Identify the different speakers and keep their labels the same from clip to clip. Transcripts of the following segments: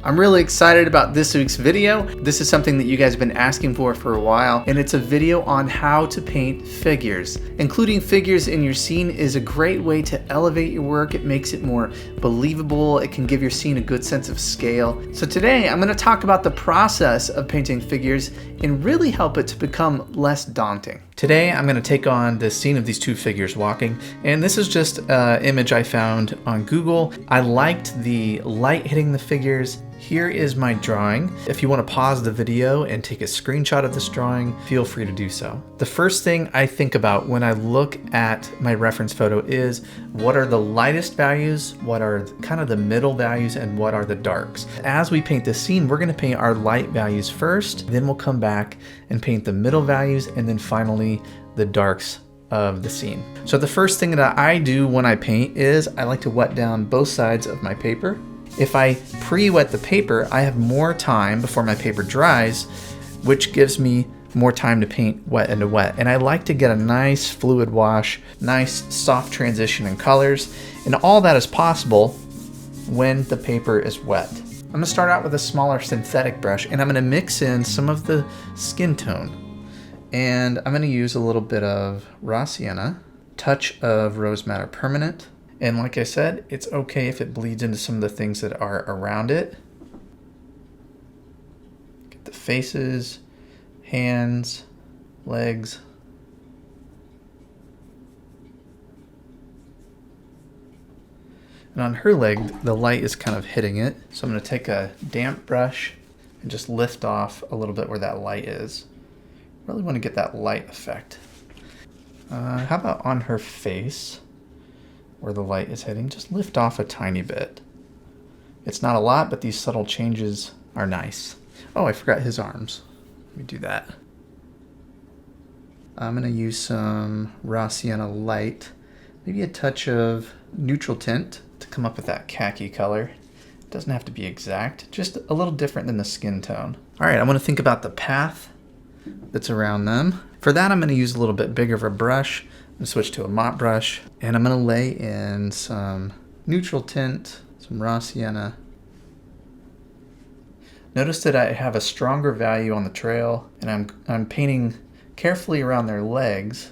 Speaker 1: I'm really excited about this week's video. This is something that you guys have been asking for a while, and it's a video on how to paint figures. Including figures in your scene is a great way to elevate your work. It makes it more believable. It can give your scene a good sense of scale. So today I'm going to talk about the process of painting figures and really help it to become less daunting. Today I'm going to take on the scene of these two figures walking, and this is just an image I found on Google. I liked the light hitting the figures. Here is my drawing. If you want to pause the video and take a screenshot of this drawing, feel free to do so. The first thing I think about when I look at my reference photo is what are the lightest values, what are kind of the middle values, and what are the darks. As we paint this scene, we're going to paint our light values first, then we'll come back and paint the middle values, and then finally the darks of the scene. So the first thing that I do when I paint is I like to wet down both sides of my paper. If I pre-wet the paper, I have more time before my paper dries, which gives me more time to paint wet into wet. And I like to get a nice fluid wash, nice soft transition in colors, and all that is possible when the paper is wet. I'm gonna start out with a smaller synthetic brush, and I'm gonna mix in some of the skin tone. And I'm gonna use a little bit of raw sienna, touch of rose madder permanent. And like I said, it's okay if it bleeds into some of the things that are around it. Get the faces, hands, legs. And on her leg, the light is kind of hitting it. So I'm going to take a damp brush and just lift off a little bit where that light is. Really want to get that light effect. How about on her face? Where the light is hitting, just lift off a tiny bit. It's not a lot, but these subtle changes are nice. Oh, I forgot his arms. Let me do that. I'm gonna use some raw sienna light, maybe a touch of neutral tint to come up with that khaki color. It doesn't have to be exact, just a little different than the skin tone. All right, I wanna think about the path that's around them. For that, I'm gonna use a little bit bigger of a brush. I'm gonna switch to a mop brush, and I'm gonna lay in some neutral tint, some raw sienna. Notice that I have a stronger value on the trail, and I'm painting carefully around their legs.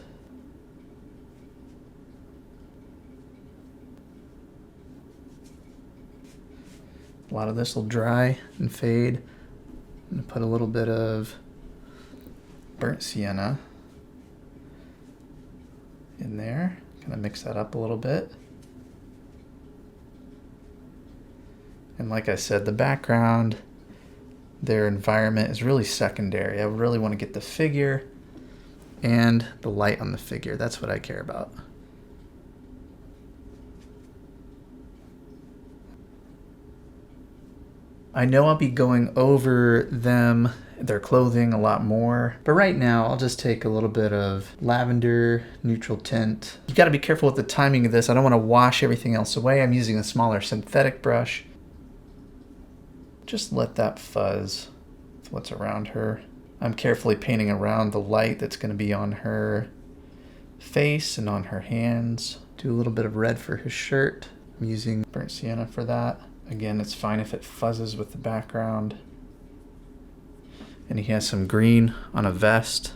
Speaker 1: A lot of this will dry and fade. I'm gonna put a little bit of burnt sienna in there, kind of mix that up a little bit. And like I said, the background, their environment is really secondary. I really want to get the figure and the light on the figure. That's what I care about. I know I'll be going over their clothing a lot more, but right now I'll just take a little bit of lavender, neutral tint. You gotta be careful with the timing of this. I don't wanna wash everything else away. I'm using a smaller synthetic brush. Just let that fuzz with what's around her. I'm carefully painting around the light that's gonna be on her face and on her hands. Do a little bit of red for his shirt. I'm using burnt sienna for that. Again, it's fine if it fuzzes with the background. And he has some green on a vest.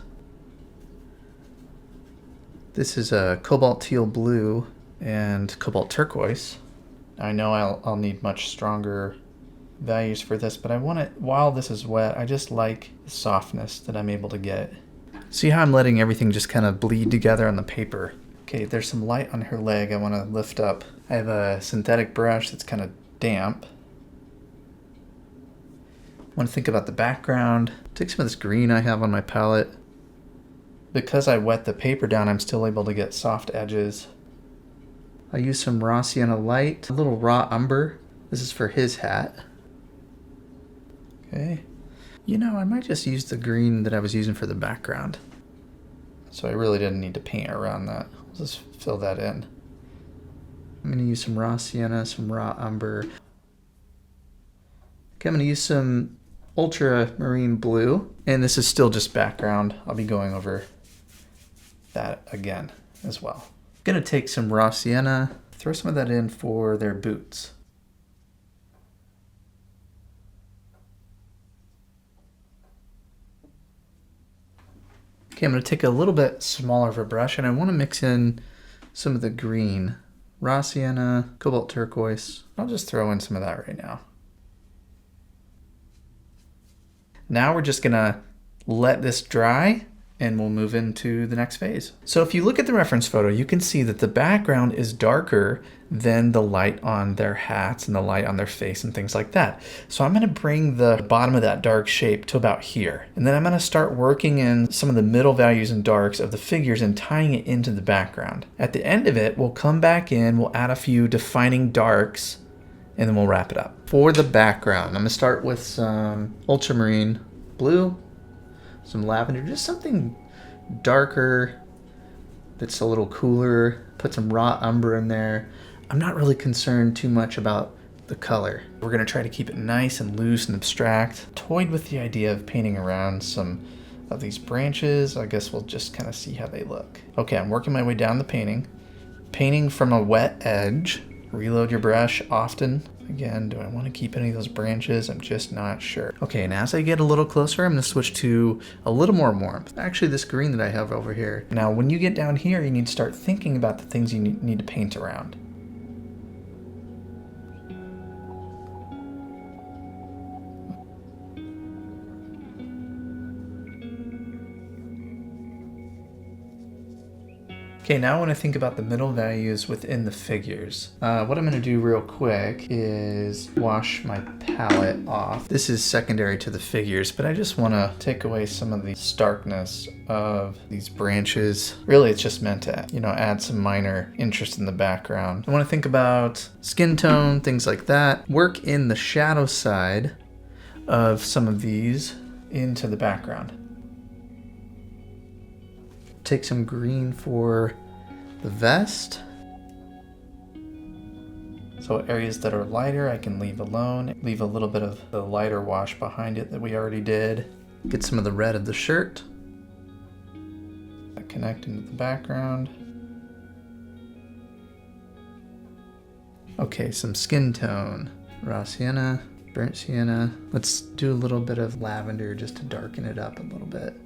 Speaker 1: This is a cobalt teal blue and cobalt turquoise. I know I'll need much stronger values for this, but I want it, while this is wet, I just like the softness that I'm able to get. See how I'm letting everything just kind of bleed together on the paper? Okay, there's some light on her leg I want to lift up. I have a synthetic brush that's kind of damp. I want to think about the background. Take some of this green I have on my palette. Because I wet the paper down, I'm still able to get soft edges. I use some raw sienna light, a little raw umber. This is for his hat. Okay. You know, I might just use the green that I was using for the background. So I really didn't need to paint around that. I'll just fill that in. I'm going to use some raw sienna, some raw umber. Okay, I'm going to use some ultramarine blue, and this is still just background. I'll be going over that again as well. I'm going to take some raw sienna, throw some of that in for their boots. Okay, I'm going to take a little bit smaller of a brush, and I want to mix in some of the green. Raw sienna, cobalt turquoise. I'll just throw in some of that right now. Now we're just going to let this dry, and we'll move into the next phase. So if you look at the reference photo, you can see that the background is darker than the light on their hats and the light on their face and things like that. So I'm going to bring the bottom of that dark shape to about here. And then I'm going to start working in some of the middle values and darks of the figures and tying it into the background. At the end of it, we'll come back in, we'll add a few defining darks, and then we'll wrap it up. For the background, I'm going to start with some ultramarine blue, some lavender, just something darker that's a little cooler. Put some raw umber in there. I'm not really concerned too much about the color. We're going to try to keep it nice and loose and abstract. Toyed with the idea of painting around some of these branches. I guess we'll just kind of see how they look. Okay, I'm working my way down the painting. Painting from a wet edge. Reload your brush often. Again, do I want to keep any of those branches? I'm just not sure. Okay, and as I get a little closer, I'm going to switch to a little more warmth. Actually, this green that I have over here. Now, when you get down here, you need to start thinking about the things you need to paint around. Okay, now I want to think about the middle values within the figures. What I'm going to do real quick is wash my palette off. This is secondary to the figures, but I just want to take away some of the starkness of these branches. Really, it's just meant to, add some minor interest in the background. I want to think about skin tone, things like that. Work in the shadow side of some of these into the background. Take some green for the vest. So areas that are lighter I can leave alone. Leave a little bit of the lighter wash behind it that we already did. Get some of the red of the shirt. Connect into the background. Okay, some skin tone. Raw sienna, burnt sienna. Let's do a little bit of lavender just to darken it up a little bit.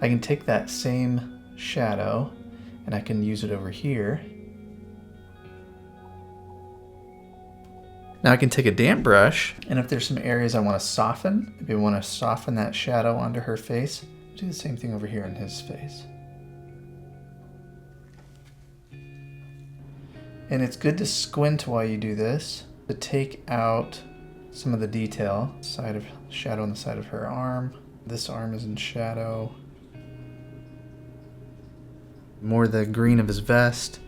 Speaker 1: I can take that same shadow and I can use it over here. Now I can take a damp brush, and if there's some areas I want to soften, maybe I want to soften that shadow onto her face, do the same thing over here in his face. And it's good to squint while you do this to take out some of the detail. Shadow on the side of her arm. This arm is in shadow. More the green of his vest.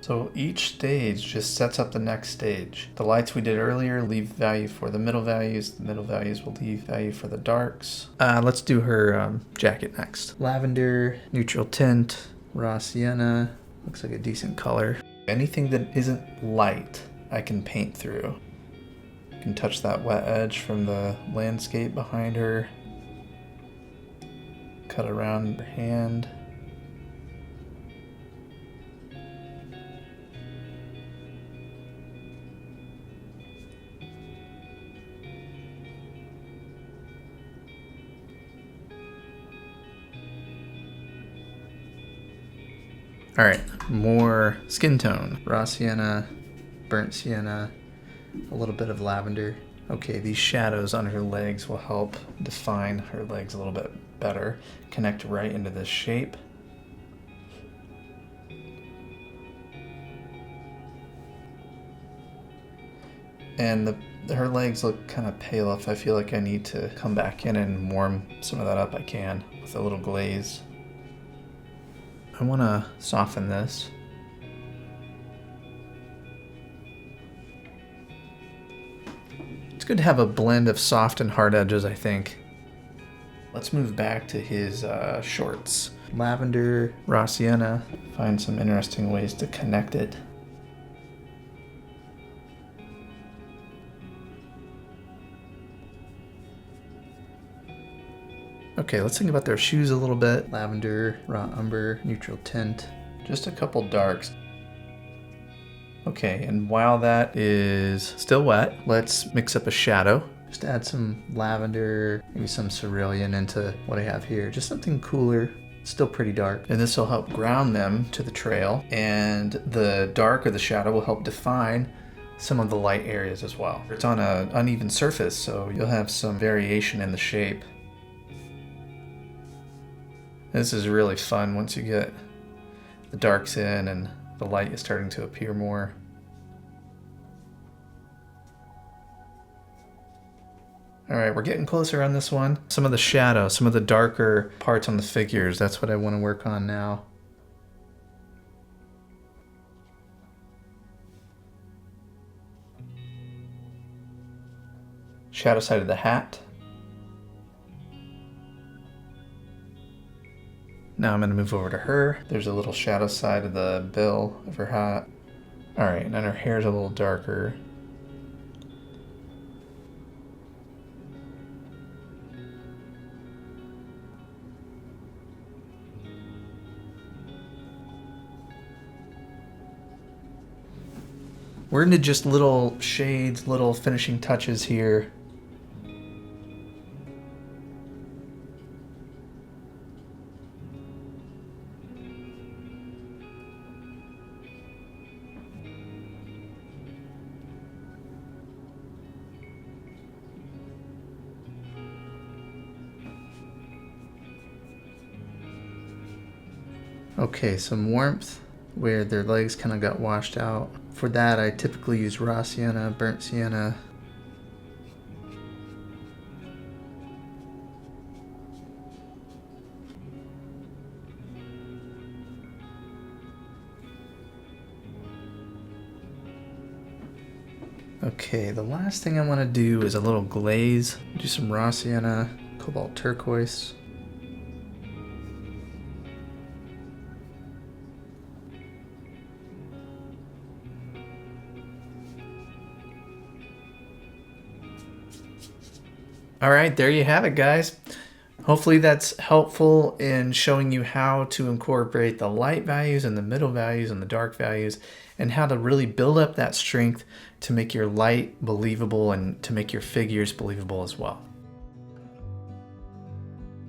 Speaker 1: So each stage just sets up the next stage. The lights we did earlier leave value for the middle values. The middle values will leave value for the darks. Let's do her jacket next. Lavender, neutral tint, raw sienna. Looks like a decent color. Anything that isn't light, I can paint through. I can touch that wet edge from the landscape behind her. Cut around her hand. All right, more skin tone. Raw sienna, burnt sienna, a little bit of lavender. Okay, these shadows on her legs will help define her legs a little bit better. Connect right into this shape. And her legs look kind of pale. If I feel like I need to come back in and warm some of that up, I can with a little glaze. I want to soften this. It's good to have a blend of soft and hard edges, I think. Let's move back to his shorts. Lavender, raw sienna. Find some interesting ways to connect it. Okay, let's think about their shoes a little bit. Lavender, raw umber, neutral tint. Just a couple darks. Okay, and while that is still wet, let's mix up a shadow. Just add some lavender, maybe some cerulean into what I have here. Just something cooler, still pretty dark. And this will help ground them to the trail, and the dark or the shadow will help define some of the light areas as well. It's on an uneven surface, so you'll have some variation in the shape. This is really fun once you get the darks in and the light is starting to appear more. All right, we're getting closer on this one. Some of the shadow, some of the darker parts on the figures, that's what I want to work on now. Shadow side of the hat. Now I'm going to move over to her. There's a little shadow side of the bill of her hat. All right, and then her hair's a little darker. We're into just little shades, little finishing touches here. Okay, some warmth where their legs kind of got washed out. For that, I typically use raw sienna, burnt sienna. Okay, the last thing I want to do is a little glaze. Do some raw sienna, cobalt turquoise. All right, there you have it, guys. Hopefully that's helpful in showing you how to incorporate the light values and the middle values and the dark values, and how to really build up that strength to make your light believable and to make your figures believable as well.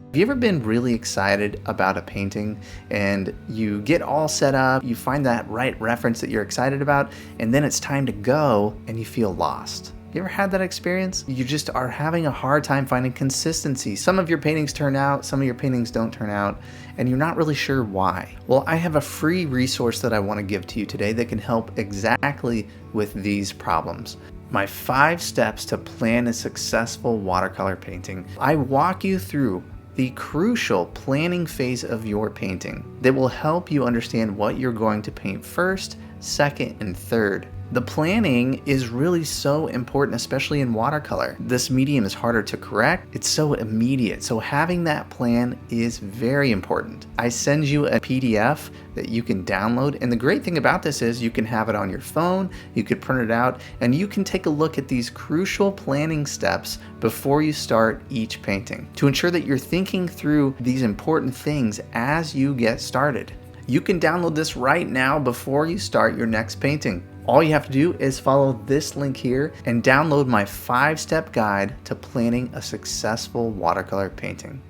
Speaker 1: Have you ever been really excited about a painting and you get all set up, you find that right reference that you're excited about, and then it's time to go and you feel lost? You ever had that experience? You just are having a hard time finding consistency. Some of your paintings turn out, some of your paintings don't turn out, and you're not really sure why. Well, I have a free resource that I want to give to you today that can help exactly with these problems. My 5 steps to plan a successful watercolor painting. I walk you through the crucial planning phase of your painting that will help you understand what you're going to paint first, second, and third. The planning is really so important, especially in watercolor. This medium is harder to correct. It's so immediate. So having that plan is very important. I send you a PDF that you can download. And the great thing about this is you can have it on your phone, you could print it out, and you can take a look at these crucial planning steps before you start each painting to ensure that you're thinking through these important things as you get started. You can download this right now before you start your next painting. All you have to do is follow this link here and download my 5-step guide to planning a successful watercolor painting.